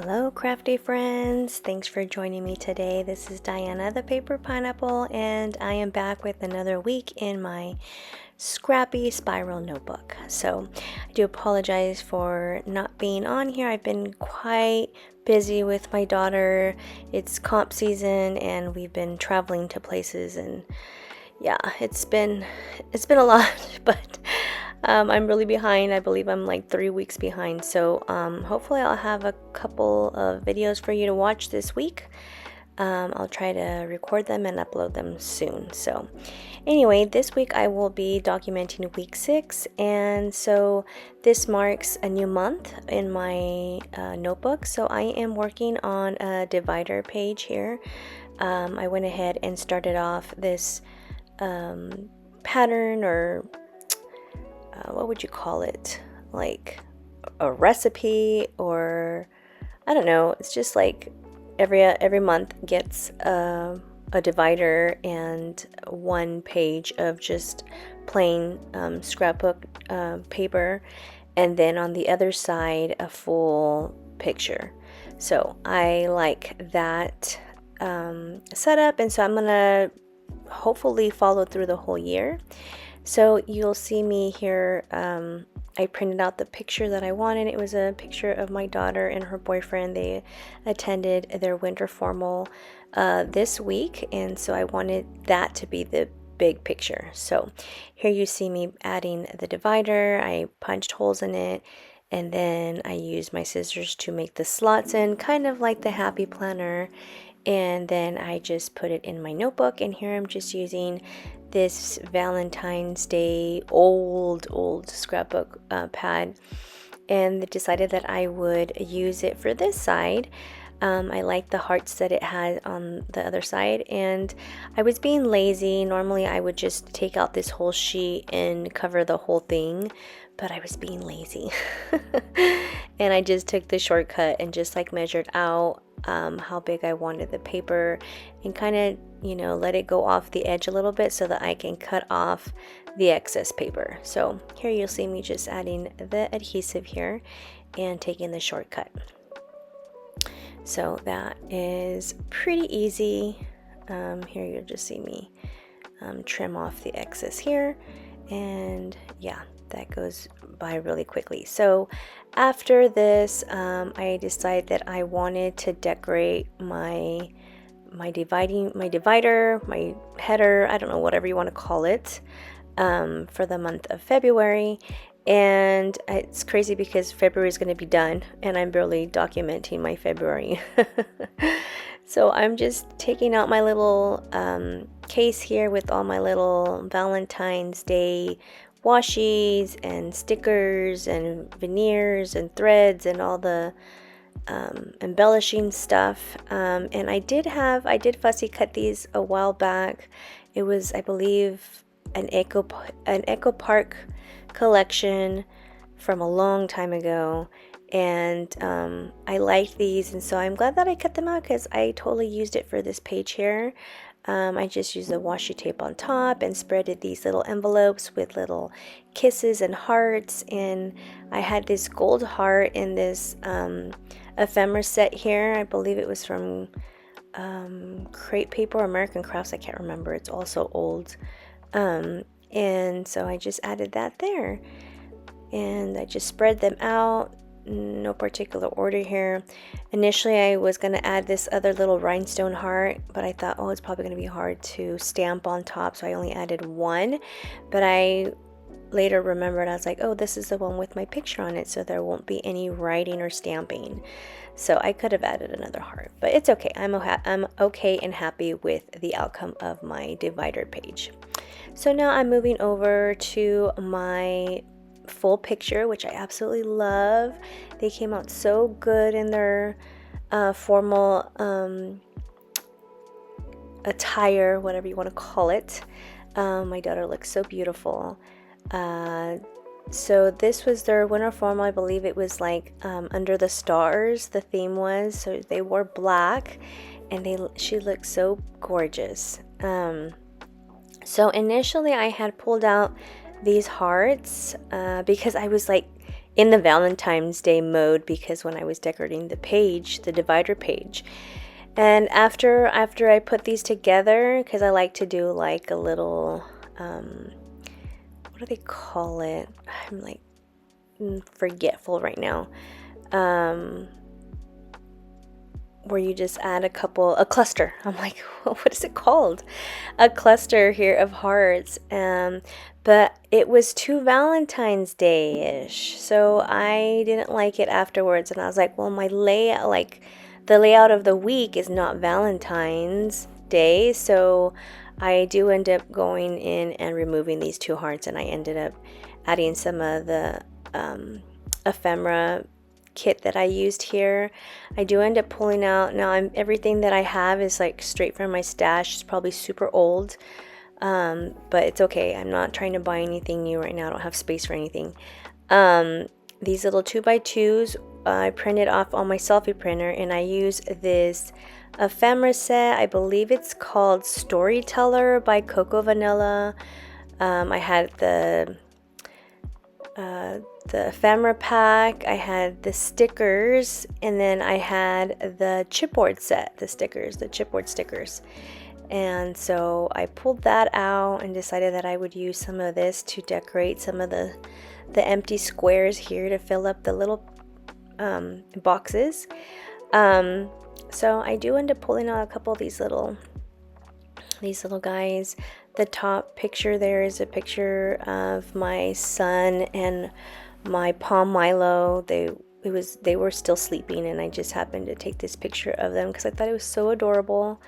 Hello crafty friends, thanks for joining me today. This is Diana the Paper Pineapple, and I am back with another week in my Scrappy spiral notebook. So I do apologize for not being on here. I've been quite busy with my daughter. It's comp season and we've been traveling to places, and yeah, it's been a lot, but I'm really behind. I believe I'm like 3 weeks behind. So hopefully I'll have a couple of videos for you to watch this week. I'll try to record them and upload them soon. So anyway, this week I will be documenting week 6, and so this marks a new month in my notebook. So I am working on a divider page here. I went ahead and started off this pattern, or what would you call it, like a recipe, or I don't know, it's just like every month gets a divider and one page of just plain scrapbook paper, and then on the other side a full picture. So I like that setup, and so I'm gonna hopefully follow through the whole year. So you'll see me here, I printed out the picture that I wanted. It was a picture of my daughter and her boyfriend. They attended their winter formal this week, and so I wanted that to be the big picture. So here you see me adding the divider. I punched holes in it, and then I used my scissors to make the slots in, kind of like the happy planner. And then I just put it in my notebook, and here I'm just using this Valentine's Day old scrapbook pad, and decided that I would use it for this side. I like the hearts that it had on the other side, and I was being lazy. Normally I would just take out this whole sheet and cover the whole thing, but I was being lazy. And I just took the shortcut and just like measured out how big I wanted the paper, and kind of, you know, let it go off the edge a little bit so that I can cut off the excess paper. So here you'll see me just adding the adhesive here and taking the shortcut. So that is pretty easy. Here you'll just see me trim off the excess here, and yeah, that goes by really quickly. So after this, I decided that I wanted to decorate my divider, my header, I don't know, whatever you want to call it, for the month of February. And it's crazy because February is going to be done and I'm barely documenting my February. So I'm just taking out my little case here with all my little Valentine's Day washies and stickers and veneers and threads and all the embellishing stuff. And I did fussy cut these a while back. It was, I believe, an Echo Park collection from a long time ago, and I liked these, and so I'm glad that I cut them out because I totally used it for this page here. I just used the washi tape on top and spreaded these little envelopes with little kisses and hearts, and I had this gold heart in this ephemera set here. I believe it was from Crepe Paper or American Crafts, I can't remember, it's also old. And so I just added that there, and I just spread them out, no particular order here. Initially I was going to add this other little rhinestone heart, but I thought, oh, it's probably going to be hard to stamp on top, so I only added one. But I later remembered, I was like, oh, this is the one with my picture on it, so there won't be any writing or stamping. So I could have added another heart, but it's okay. I'm okay and happy with the outcome of my divider page. So now I'm moving over to my full picture, which I absolutely love. They came out so good in their formal attire, whatever you want to call it. My daughter looks so beautiful. So this was their winter formal. I believe it was like under the stars, the theme was. So they wore black, and she looked so gorgeous. So initially I had pulled out these hearts because I was like in the Valentine's Day mode because when I was decorating the page, the divider page. And after I put these together, because I like to do like a little, what do they call it? I'm like forgetful right now. Where you just add a cluster. I'm like, what is it called? A cluster here of hearts. But it was too Valentine's Day-ish, so I didn't like it afterwards. And I was like, well, my layout, like the layout of the week is not Valentine's Day, so I do end up going in and removing these two hearts, and I ended up adding some of the ephemera kit that I used here. I do end up pulling out now. Everything that I have is like straight from my stash. It's probably super old, but it's okay. I'm not trying to buy anything new right now. I don't have space for anything. These little 2x2s I printed off on my selfie printer, and I use this ephemera set. I believe it's called Storyteller by Coco Vanilla. I had the ephemera pack, I had the stickers, and then I had the chipboard set, the chipboard stickers. And so I pulled that out and decided that I would use some of this to decorate some of the empty squares here to fill up the little boxes. So I do end up pulling out a couple of these little guys. The top picture there is a picture of my son and my Palm Milo. They were still sleeping, and I just happened to take this picture of them because I thought it was so adorable.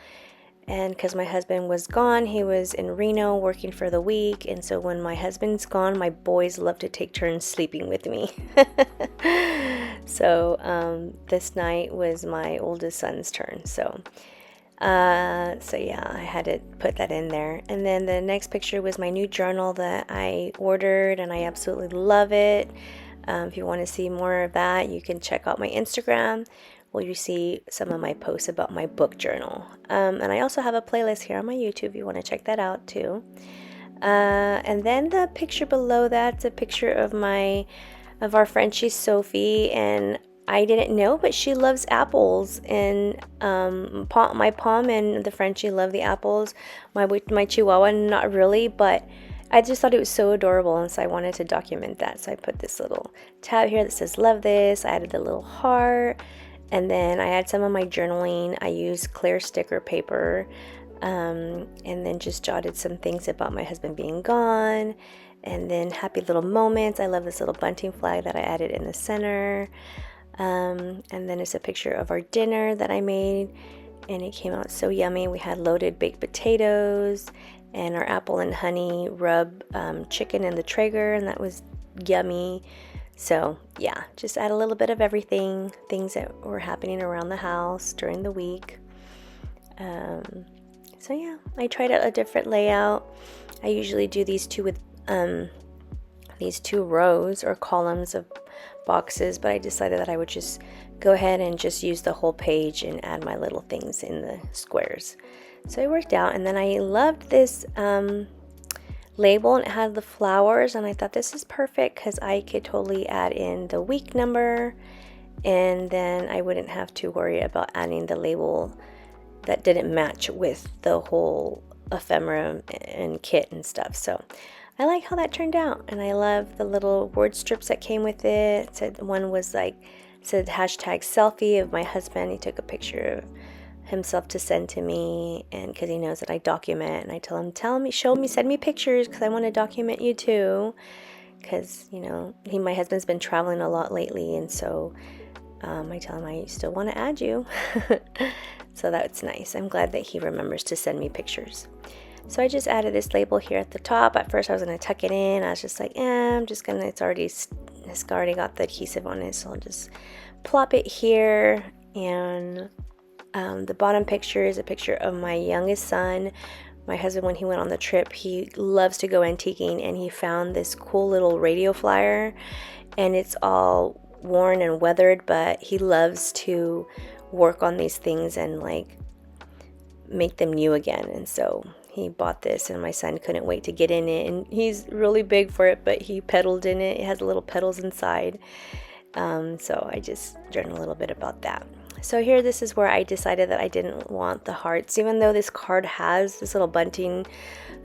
And because my husband was gone, he was in Reno working for the week, and so when my husband's gone, my boys love to take turns sleeping with me. So this night was my oldest son's turn. So yeah, I had to put that in there. And then the next picture was my new journal that I ordered, and I absolutely love it. If you want to see more of that, you can check out my Instagram, where you see some of my posts about my book journal. And I also have a playlist here on my YouTube if you want to check that out too. And then the picture below that's a picture of our Frenchie Sophie, and I didn't know, but she loves apples, and my Palm and the Frenchie love the apples. My Chihuahua, not really, but I just thought it was so adorable, and so I wanted to document that. So I put this little tab here that says "Love this." I added a little heart, and then I had some of my journaling. I used clear sticker paper, and then just jotted some things about my husband being gone, and then happy little moments. I love this little bunting flag that I added in the center. And then it's a picture of our dinner that I made, and it came out so yummy. We had loaded baked potatoes and our apple and honey rub chicken in the Traeger, and that was yummy. So yeah, just add a little bit of everything, things that were happening around the house during the week. So yeah, I tried out a different layout. I usually do these two with these two rows or columns of boxes, but I decided that I would just go ahead and just use the whole page and add my little things in the squares. So it worked out. And then I loved this label, and it had the flowers, and I thought this is perfect because I could totally add in the week number, and then I wouldn't have to worry about adding the label that didn't match with the whole ephemera and kit and stuff. So I like how that turned out, and I love the little word strips that came with it. Said one was like, said hashtag selfie of my husband. He took a picture of himself to send to me, and because he knows that I document, and I tell him, show me, send me pictures because I want to document you too. Because my husband's been traveling a lot lately, and so I tell him I still want to add you. So that's nice. I'm glad that he remembers to send me pictures. So I just added this label here at the top. At first I was going to tuck it in. I was just like, it's already got the adhesive on it, so I'll just plop it here. And the bottom picture is a picture of my youngest son. My husband, when he went on the trip, he loves to go antiquing, and he found this cool little radio flyer, and it's all worn and weathered, but he loves to work on these things and like make them new again. And so he bought this and my son couldn't wait to get in it, and he's really big for it, but he pedaled in it. It has little pedals inside. So I just journaled a little bit about that. So here, this is where I decided that I didn't want the hearts, even though this card has this little bunting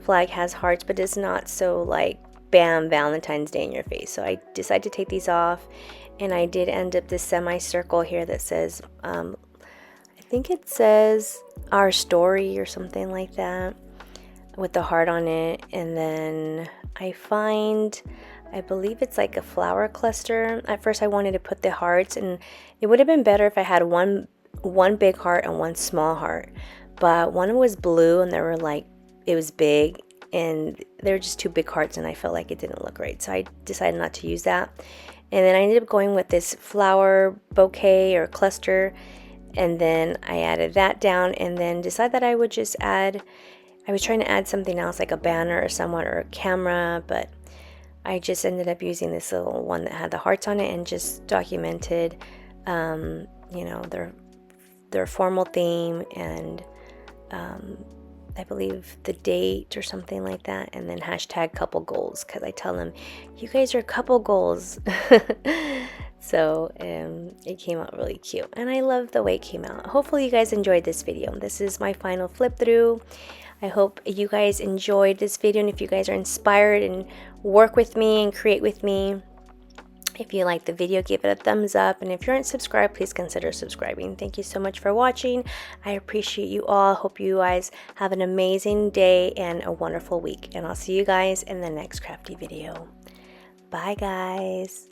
flag has hearts, but it's not so like bam, Valentine's Day in your face. So I decided to take these off, and I did end up this semicircle here that says, I think it says our story or something like that, with the heart on it. And then I believe it's like a flower cluster. At first I wanted to put the hearts, and it would have been better if I had one big heart and one small heart, but one was blue and it was big, and they were just two big hearts, and I felt like it didn't look right, so I decided not to use that. And then I ended up going with this flower bouquet or cluster, and then I added that down, and then decided that I would just add, I was trying to add something else like a banner or someone or a camera, but I just ended up using this little one that had the hearts on it and just documented, you know, their formal theme, and I believe the date or something like that, and then hashtag couple goals, because I tell them, you guys are couple goals. So it came out really cute, and I love the way it came out. Hopefully you guys enjoyed this video. This is my final flip through. I hope you guys enjoyed this video, and if you guys are inspired and work with me and create with me, if you like the video, give it a thumbs up, and if you aren't subscribed, please consider subscribing. Thank you so much for watching. I appreciate you all. Hope you guys have an amazing day and a wonderful week, and I'll see you guys in the next crafty video. Bye guys.